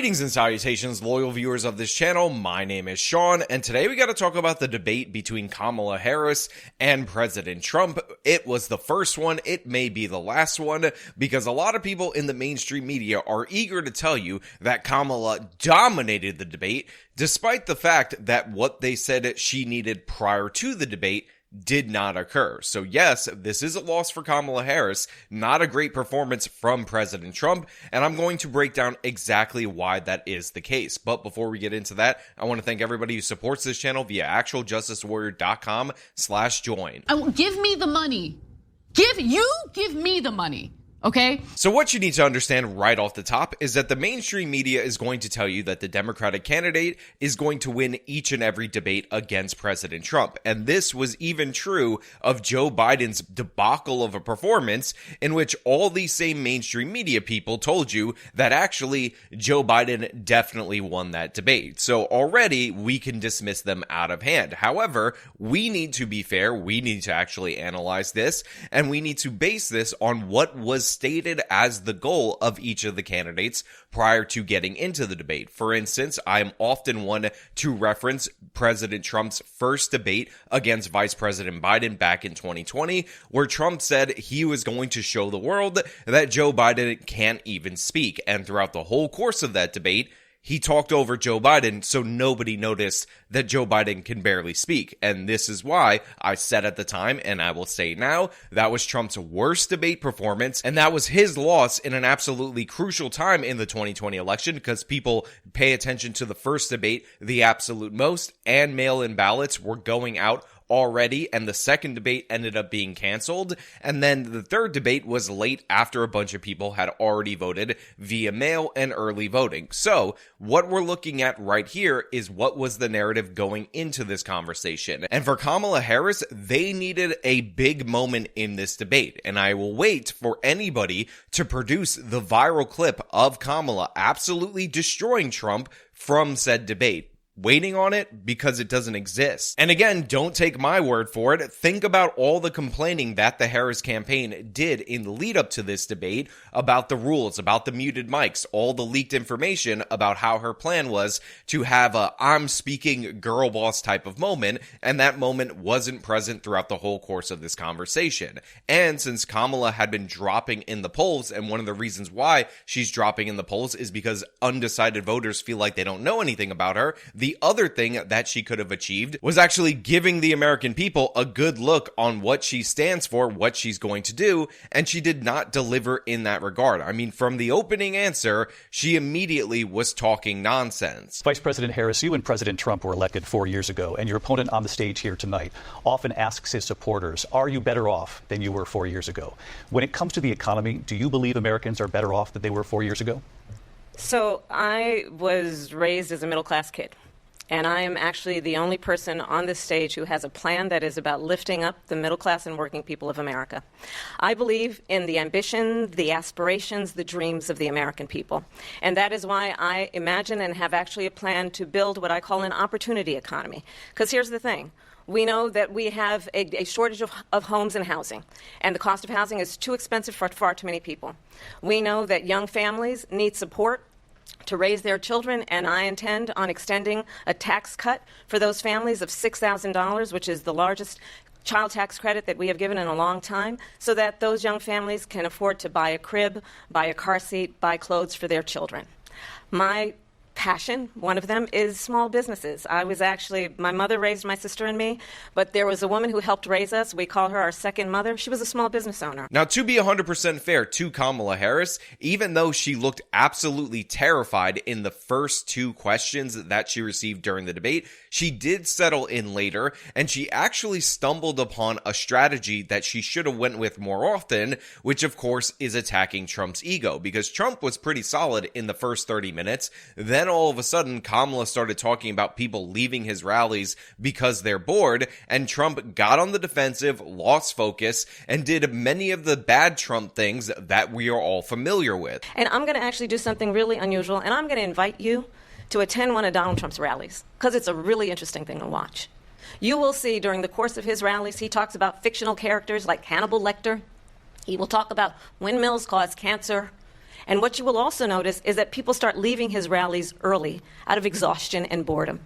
Greetings and salutations, loyal viewers of this channel. My name is Sean, and today we got to talk about the debate between Kamala Harris and President Trump. It was the first one. It may be the last one, because a lot of people in the mainstream media are eager to tell you that Kamala dominated the debate, despite the fact that what they said she needed prior to the debate did not occur. So yes, this is a loss for Kamala Harris, not a great performance from President Trump, and I'm going to break down exactly why that is the case. But before we get into that, I want to thank everybody who supports this channel via actualjusticewarrior.com/join. Give me the money. Give me the money. Okay? So what you need to understand right off the top is that the mainstream media is going to tell you that the Democratic candidate is going to win each and every debate against President Trump. And this was even true of Joe Biden's debacle of a performance, in which all these same mainstream media people told you that actually Joe Biden definitely won that debate. So already we can dismiss them out of hand. However, we need to be fair. We need to actually analyze this, and we need to base this on what was stated as the goal of each of the candidates prior to getting into the debate. For instance, I'm often one to reference President Trump's first debate against Vice President Biden back in 2020, where Trump said he was going to show the world that Joe Biden can't even speak. And throughout the whole course of that debate, he talked over Joe Biden, so nobody noticed that Joe Biden can barely speak. And this is why I said at the time, and I will say now, that was Trump's worst debate performance, and that was his loss in an absolutely crucial time in the 2020 election, because people pay attention to the first debate the absolute most, and mail-in ballots were going out already, and the second debate ended up being canceled, and then the third debate was late after a bunch of people had already voted via mail and early voting. So what we're looking at right here is what was the narrative going into this conversation. And for Kamala Harris, they needed a big moment in this debate, and I will wait for anybody to produce the viral clip of Kamala absolutely destroying Trump from said debate. Waiting on it because it doesn't exist. And again, don't take my word for it. Think about all the complaining that the Harris campaign did in the lead up to this debate about the rules, about the muted mics, all the leaked information about how her plan was to have a I'm speaking girl boss type of moment, and that moment wasn't present throughout the whole course of this conversation. And since Kamala had been dropping in the polls, and one of the reasons why she's dropping in the polls is because undecided voters feel like they don't know anything about her, the other thing that she could have achieved was actually giving the American people a good look on what she stands for, what she's going to do, and she did not deliver in that regard. I mean, from the opening answer, she immediately was talking nonsense. Vice President Harris, you and President Trump were elected 4 years ago, and your opponent on the stage here tonight often asks his supporters, are you better off than you were 4 years ago? When it comes to the economy, do you believe Americans are better off than they were 4 years ago? So I was raised as a middle-class kid. And I am actually the only person on this stage who has a plan that is about lifting up the middle class and working people of America. I believe in the ambition, the aspirations, the dreams of the American people. And that is why I imagine and have actually a plan to build what I call an opportunity economy. Because here's the thing. We know that we have a shortage of homes and housing, and the cost of housing is too expensive for far too many people. We know that young families need support to raise their children, and I intend on extending a tax cut for those families of $6,000, which is the largest child tax credit that we have given in a long time, so that those young families can afford to buy a crib, buy a car seat, buy clothes for their children. My passion, one of them, is small businesses. My mother raised my sister and me, but there was a woman who helped raise us. We call her our second mother. She was a small business owner. Now, to be 100% fair to Kamala Harris, even though she looked absolutely terrified in the first two questions that she received during the debate, she did settle in later, and she actually stumbled upon a strategy that she should have went with more often, which of course is attacking Trump's ego, because Trump was pretty solid in the first 30 minutes. Then all of a sudden, Kamala started talking about people leaving his rallies because they're bored, and Trump got on the defensive, lost focus, and did many of the bad Trump things that we are all familiar with. And I'm going to actually do something really unusual, and I'm going to invite you to attend one of Donald Trump's rallies, because it's a really interesting thing to watch. You will see during the course of his rallies, he talks about fictional characters like Hannibal Lecter. He will talk about windmills cause cancer. And what you will also notice is that people start leaving his rallies early out of exhaustion and boredom.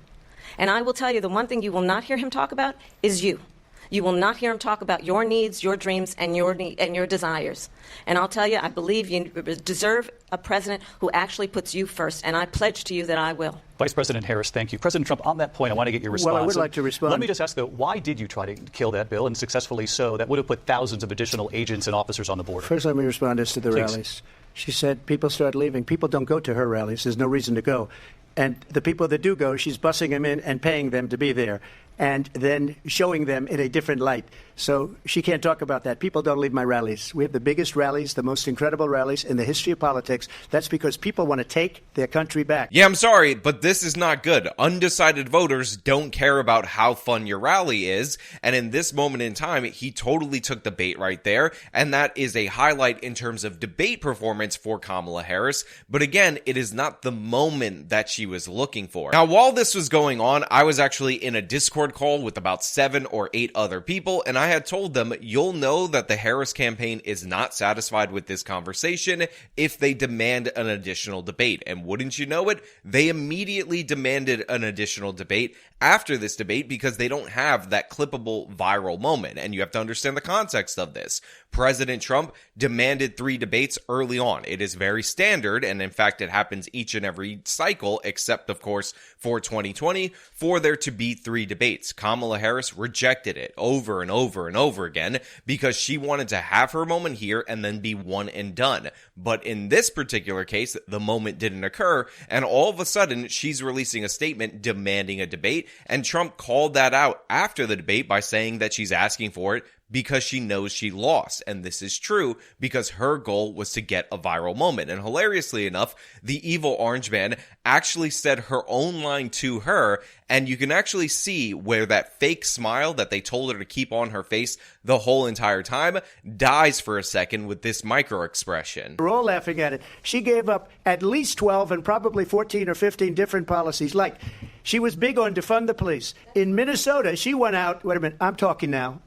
And I will tell you, the one thing you will not hear him talk about is you. You will not hear him talk about your needs, your dreams, and your desires. And I'll tell you, I believe you deserve a president who actually puts you first, and I pledge to you that I will. Vice President Harris, thank you. President Trump, on that point, I want to get your response. Well, I would like to respond. Let me just ask, though, why did you try to kill that bill, and successfully so? That would have put thousands of additional agents and officers on the border. First, let me respond as to the rallies. She said people start leaving. People don't go to her rallies. There's no reason to go. And the people that do go, she's bussing them in and paying them to be there, and then showing them in a different light. So she can't talk about that. People don't leave my rallies. We have the biggest rallies, the most incredible rallies in the history of politics. That's because people want to take their country back. Yeah, I'm sorry, but this is not good. Undecided voters don't care about how fun your rally is, and in this moment in time, he totally took the bait right there, and that is a highlight in terms of debate performance for Kamala Harris. But again, it is not the moment that she was looking for. Now, while this was going on, I was actually in a Discord call with about 7 or 8 other people, and I had told them, you'll know that the Harris campaign is not satisfied with this conversation if they demand an additional debate. And wouldn't you know it, they immediately demanded an additional debate after this debate because they don't have that clippable viral moment. And you have to understand the context of this. President Trump demanded 3 debates early on. It is very standard, and in fact, it happens each and every cycle, except, of course, for 2020, for there to be 3 debates. Kamala Harris rejected it over and over and over again because she wanted to have her moment here and then be one and done. But in this particular case, the moment didn't occur, and all of a sudden, she's releasing a statement demanding a debate, and Trump called that out after the debate by saying that she's asking for it because she knows she lost. And this is true because her goal was to get a viral moment. And hilariously enough, the evil orange man actually said her own line to her, and you can actually see where that fake smile that they told her to keep on her face the whole entire time dies for a second with this micro expression. We're all laughing at it. She gave up at least 12 and probably 14 or 15 different policies. Like, she was big on defund the police. In Minnesota, she went out, wait a minute, I'm talking now.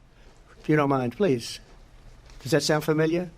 If you don't mind, please. Does that sound familiar?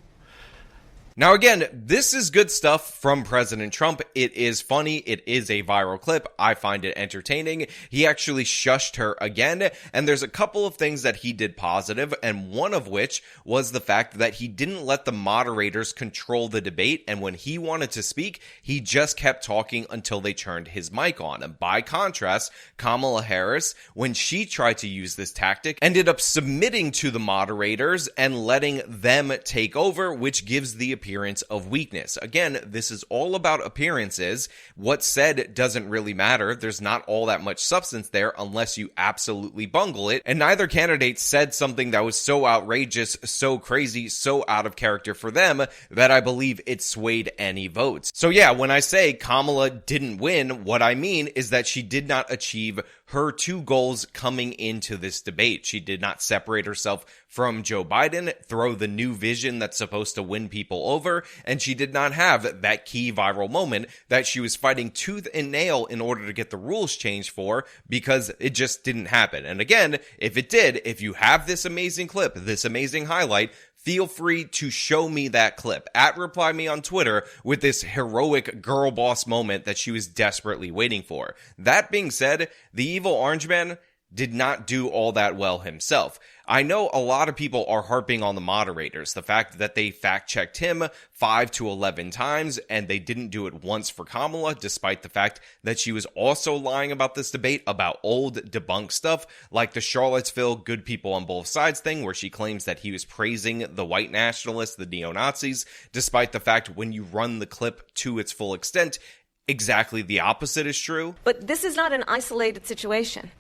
Now again, this is good stuff from President Trump. It is funny. It is a viral clip. I find it entertaining. He actually shushed her again, and there's a couple of things that he did positive, and one of which was the fact that he didn't let the moderators control the debate, and when he wanted to speak, he just kept talking until they turned his mic on. And by contrast, Kamala Harris, when she tried to use this tactic, ended up submitting to the moderators and letting them take over, which gives the appearance of weakness. Again, this is all about appearances. What's said doesn't really matter. There's not all that much substance there unless you absolutely bungle it. And neither candidate said something that was so outrageous, so crazy, so out of character for them that I believe it swayed any votes. So yeah, when I say Kamala didn't win, what I mean is that she did not achieve her 2 goals coming into this debate. She did not separate herself from Joe Biden, throw the new vision that's supposed to win people over, and she did not have that key viral moment that she was fighting tooth and nail in order to get the rules changed for, because it just didn't happen. And again, if it did, if you have this amazing clip, this amazing highlight, feel free to show me that clip. @reply me on Twitter with this heroic girl boss moment that she was desperately waiting for. That being said, the evil orange man did not do all that well himself. I know a lot of people are harping on the moderators, the fact that they fact-checked him 5 to 11 times, and they didn't do it once for Kamala, despite the fact that she was also lying about this debate about old debunked stuff, like the Charlottesville good people on both sides thing, where she claims that he was praising the white nationalists, the neo-Nazis, despite the fact when you run the clip to its full extent, exactly the opposite is true. But this is not an isolated situation.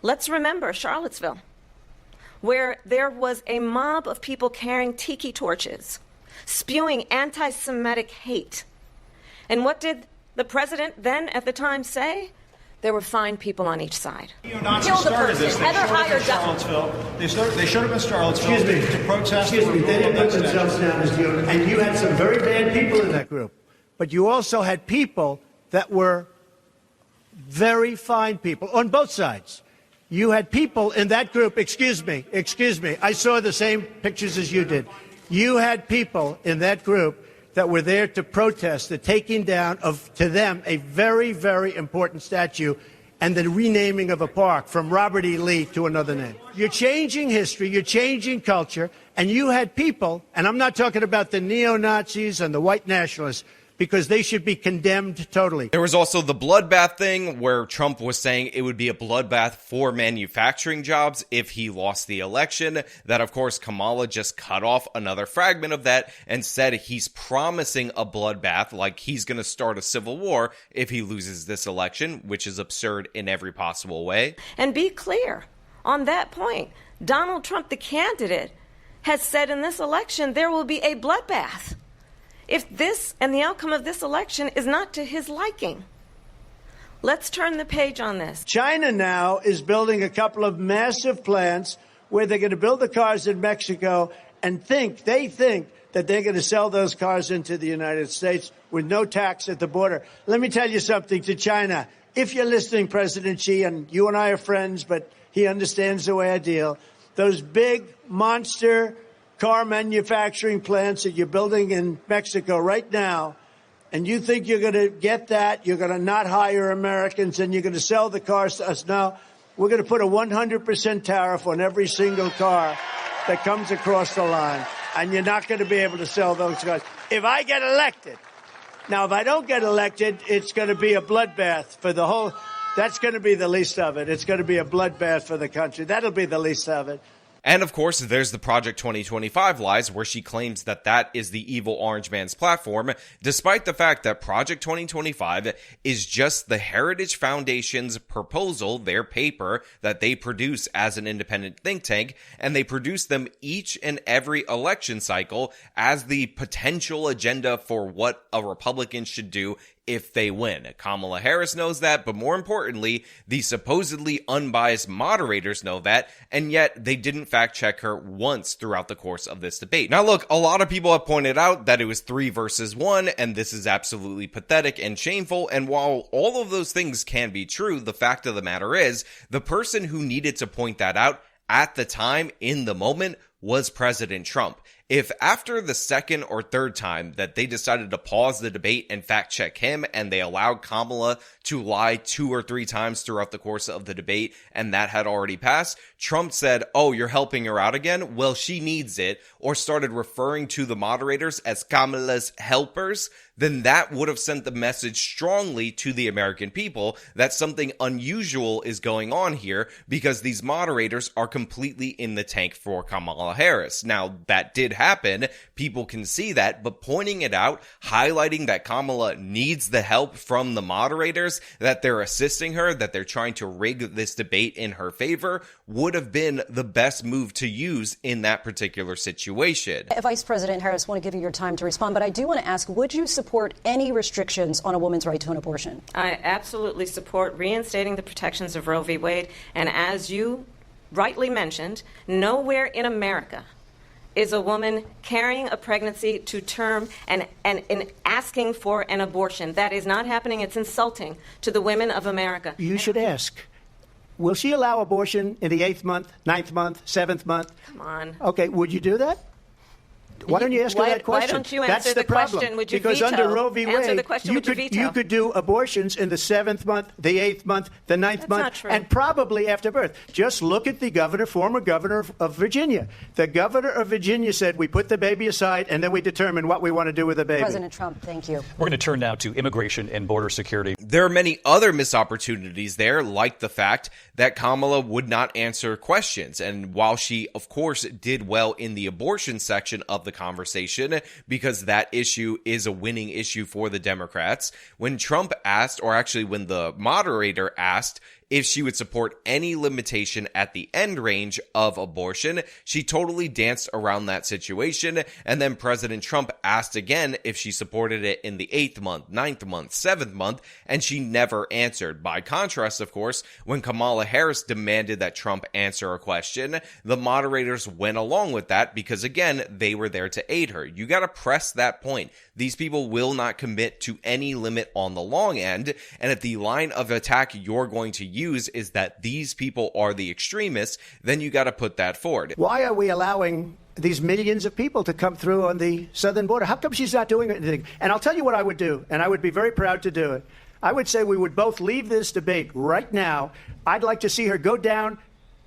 Let's remember Charlottesville, where there was a mob of people carrying tiki torches, spewing anti-Semitic hate. And what did the president then at the time say? There were fine people on each side. Kill the person. Heather hired Charlottesville. They should have been Charlottesville to protest. Excuse me, they didn't put themselves down as you, and you had some very bad people in that group. But you also had people that were very fine people on both sides. You had people in that group, excuse me, I saw the same pictures as you did. You had people in that group that were there to protest the taking down of, to them, a very, very important statue and the renaming of a park from Robert E. Lee to another name. You're changing history, you're changing culture, and you had people, and I'm not talking about the neo-Nazis and the white nationalists, because they should be condemned totally. There was also the bloodbath thing where Trump was saying it would be a bloodbath for manufacturing jobs if he lost the election. That, of course, Kamala just cut off another fragment of that and said he's promising a bloodbath, like he's going to start a civil war if he loses this election, which is absurd in every possible way. And be clear on that point. Donald Trump, the candidate, has said in this election there will be a bloodbath if this and the outcome of this election is not to his liking. Let's turn the page on this. China now is building a couple of massive plants where they're going to build the cars in Mexico and they think that they're going to sell those cars into the United States with no tax at the border. Let me tell you something to China. If you're listening, President Xi, and you and I are friends, but he understands the way I deal, those big monster car manufacturing plants that you're building in Mexico right now, and you think you're going to get that, you're going to not hire Americans, and you're going to sell the cars to us. Now, we're going to put a 100% tariff on every single car that comes across the line, and you're not going to be able to sell those cars. If I get elected, now, if I don't get elected, it's going to be a bloodbath for the whole, that's going to be the least of it. It's going to be a bloodbath for the country. That'll be the least of it. And of course, there's the Project 2025 lies where she claims that that is the evil orange man's platform, despite the fact that Project 2025 is just the Heritage Foundation's proposal, their paper that they produce as an independent think tank, and they produce them each and every election cycle as the potential agenda for what a Republican should do if they win. Kamala Harris knows that, but more importantly, the supposedly unbiased moderators know that, and yet they didn't fact check her once throughout the course of this debate. Now look, a lot of people have pointed out that it was 3 versus 1, and this is absolutely pathetic and shameful, and while all of those things can be true, the fact of the matter is, the person who needed to point that out at the time, in the moment, was President Trump. If after the second or third time that they decided to pause the debate and fact check him and they allowed Kamala to lie 2 or 3 times throughout the course of the debate and that had already passed, Trump said, "Oh, you're helping her out again? Well, she needs it," or started referring to the moderators as Kamala's helpers, then that would have sent the message strongly to the American people that something unusual is going on here because these moderators are completely in the tank for Kamala Harris. Now, that did happen. People can see that, but pointing it out, highlighting that Kamala needs the help from the moderators, that they're assisting her, that they're trying to rig this debate in her favor, would have been the best move to use in that particular situation. Vice President Harris, I want to give you your time to respond, but I do want to ask, would you support any restrictions on a woman's right to an abortion? I absolutely support reinstating the protections of Roe v. Wade, and as you rightly mentioned, nowhere in America is a woman carrying a pregnancy to term and asking for an abortion. That is not happening. It's insulting to the women of America. You should ask, will she allow abortion in the 8th month, 9th month, 7th month? Come on. Okay, would you do that? Why don't you ask her that question? Why don't you answer the question? Would you because veto? Under Roe v. Answer Wade, the question, would you veto? you could do abortions in the 7th month, the 8th month, the 9th month, not true. and probably after birth. Just look at the governor, former governor of Virginia. The governor of Virginia said, we put the baby aside and then we determine what we want to do with the baby. President Trump, thank you. We're going to turn now to immigration and border security. There are many other missed opportunities there, like the fact that Kamala would not answer questions. And while she, of course, did well in the abortion section of the conversation, because that issue is a winning issue for the Democrats, when Trump asked, or actually when the moderator asked, if she would support any limitation at the end range of abortion, she totally danced around that situation. And then President Trump asked again if she supported it in the 8th month, 9th month, 7th month, and she never answered. By contrast, of course, when Kamala Harris demanded that Trump answer a question, the moderators went along with that because, again, they were there to aid her. You got to press that point. These people will not commit to any limit on the long end, and if the line of attack you're going to use is that these people are the extremists, then you got to put that forward. Why are we allowing these millions of people to come through on the southern border. How come she's not doing anything? And I'll tell you what I would do, and I would be very proud to do it. I would say we would both leave this debate right now. I'd like to see her go down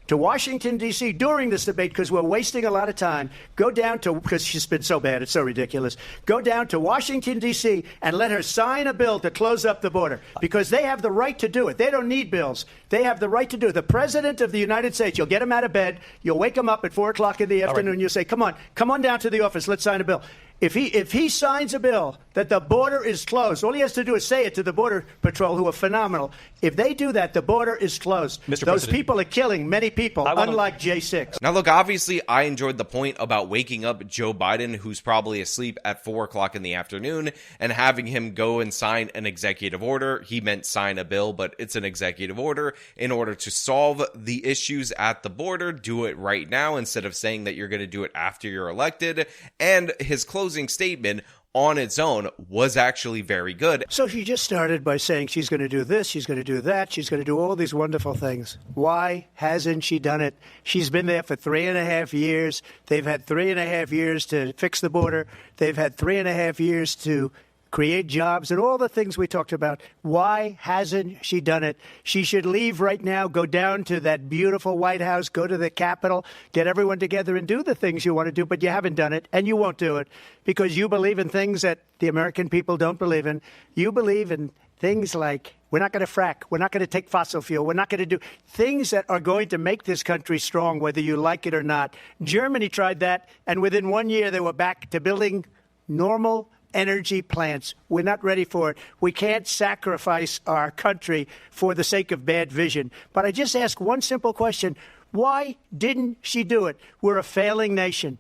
to Washington, D.C. during this debate, because we're wasting a lot of time. Go down to, because she's been so bad, it's so ridiculous. Go down to Washington, D.C. and let her sign a bill to close up the border, because they have the right to do it. They don't need bills. They have the right to do it. The President of the United States, you'll get him out of bed, you'll wake him up at 4 o'clock in the afternoon, right. You'll say, come on down to the office, let's sign a bill. If he signs a bill that the border is closed, all he has to do is say it to the Border Patrol, who are phenomenal. If they do that, the border is closed. Those people are killing many people, unlike J6. Now, look, obviously, I enjoyed the point about waking up Joe Biden, who's probably asleep at 4 o'clock in the afternoon, and having him go and sign an executive order. He meant sign a bill, but it's an executive order in order to solve the issues at the border. Do it right now instead of saying that you're going to do it after you're elected. And his closing statement on its own was actually very good. So she just started by saying she's going to do this, she's going to do that, she's going to do all these wonderful things. Why hasn't she done it? She's been there for 3.5 years. They've had 3.5 years to fix the border. They've had 3.5 years to create jobs and all the things we talked about. Why hasn't she done it? She should leave right now, go down to that beautiful White House, go to the Capitol, get everyone together and do the things you want to do, but you haven't done it, and you won't do it because you believe in things that the American people don't believe in. You believe in things like we're not going to frack, we're not going to take fossil fuel, we're not going to do things that are going to make this country strong, whether you like it or not. Germany tried that, and within 1 year they were back to building normal energy plants. We're not ready for it. We can't sacrifice our country for the sake of bad vision. But I just ask one simple question. Why didn't she do it? We're a failing nation.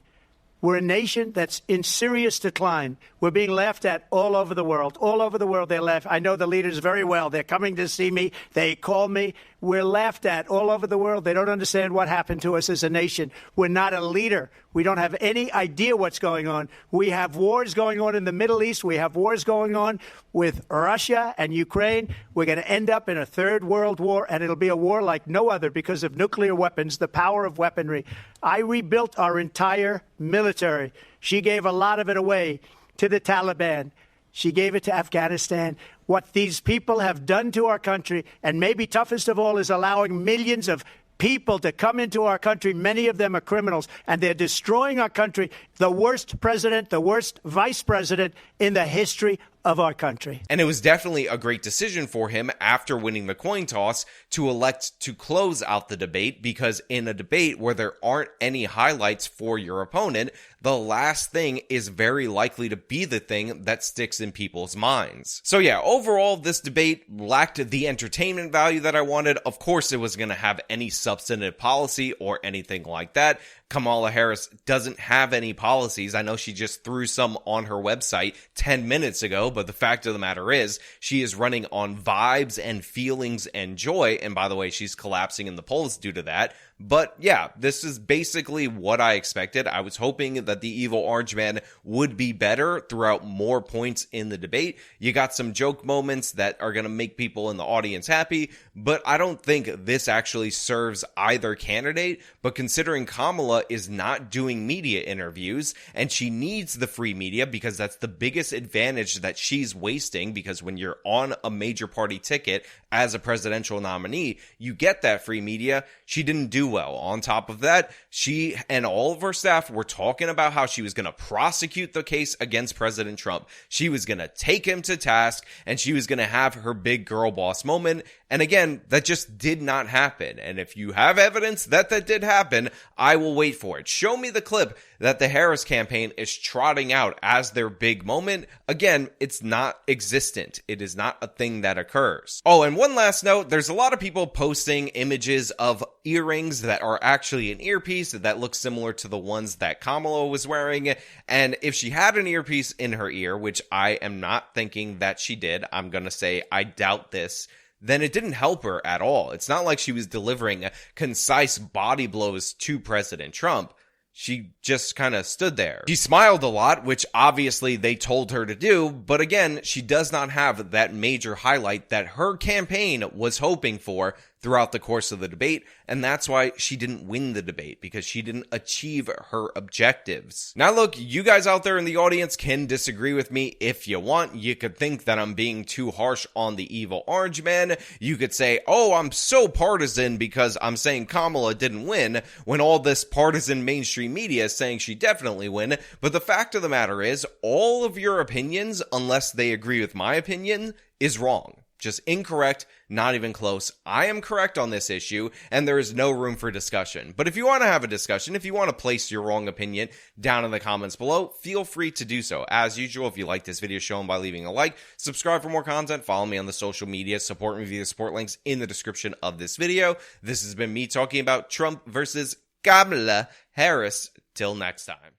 We're a nation that's in serious decline. We're being laughed at all over the world. All over the world, they laugh. I know the leaders very well. They're coming to see me. They call me. We're laughed at all over the world. They don't understand what happened to us as a nation. We're not a leader. We don't have any idea what's going on. We have wars going on in the Middle East. We have wars going on with Russia and Ukraine. We're going to end up in a third world war, and it'll be a war like no other because of nuclear weapons, the power of weaponry. I rebuilt our entire military. She gave a lot of it away to the Taliban. She gave it to Afghanistan. What these people have done to our country, and maybe toughest of all, is allowing millions of people to come into our country. Many of them are criminals, and they're destroying our country. The worst president, the worst vice president in the history of our country. And it was definitely a great decision for him after winning the coin toss to elect to close out the debate, because in a debate where there aren't any highlights for your opponent, the last thing is very likely to be the thing that sticks in people's minds. So yeah, overall, this debate lacked the entertainment value that I wanted. Of course, it was going to have any substantive policy or anything like that. Kamala Harris doesn't have any policies. I know she just threw some on her website 10 minutes ago, but the fact of the matter is she is running on vibes and feelings and joy. And by the way, she's collapsing in the polls due to that. But yeah, this is basically what I expected. I was hoping that the evil orange man would be better throughout more points in the debate. You got some joke moments that are going to make people in the audience happy, but I don't think this actually serves either candidate. But considering Kamala is not doing media interviews and she needs the free media because that's the biggest advantage that she's wasting, because when you're on a major party ticket as a presidential nominee, you get that free media. She didn't do well. On top of that, she and all of her staff were talking about how she was going to prosecute the case against President Trump. She was going to take him to task, and she was going to have her big girl boss moment. And again, that just did not happen. And if you have evidence that that did happen, I will wait for it. Show me the clip that the Harris campaign is trotting out as their big moment. Again, it's not existent. It is not a thing that occurs. Oh, and one last note, there's a lot of people posting images of earrings that are actually an earpiece that looks similar to the ones that Kamala was wearing. And if she had an earpiece in her ear, which I am not thinking that she did, I'm going to say I doubt this, then it didn't help her at all. It's not like she was delivering concise body blows to President Trump. She just kind of stood there. She smiled a lot, which obviously they told her to do, but again, she does not have that major highlight that her campaign was hoping for throughout the course of the debate, and that's why she didn't win the debate, because she didn't achieve her objectives. Now look, you guys out there in the audience can disagree with me if you want. You could think that I'm being too harsh on the evil orange man. You could say, oh, I'm so partisan because I'm saying Kamala didn't win, when all this partisan mainstream media is saying she definitely win. But the fact of the matter is, all of your opinions, unless they agree with my opinion, is wrong. Just incorrect, not even close. I am correct on this issue, and there is no room for discussion. But if you want to have a discussion, if you want to place your wrong opinion down in the comments below, feel free to do so. As usual, if you like this video, show them by leaving a like, subscribe for more content, follow me on the social media, support me via the support links in the description of this video. This has been me talking about Trump versus Kamala Harris. Till next time.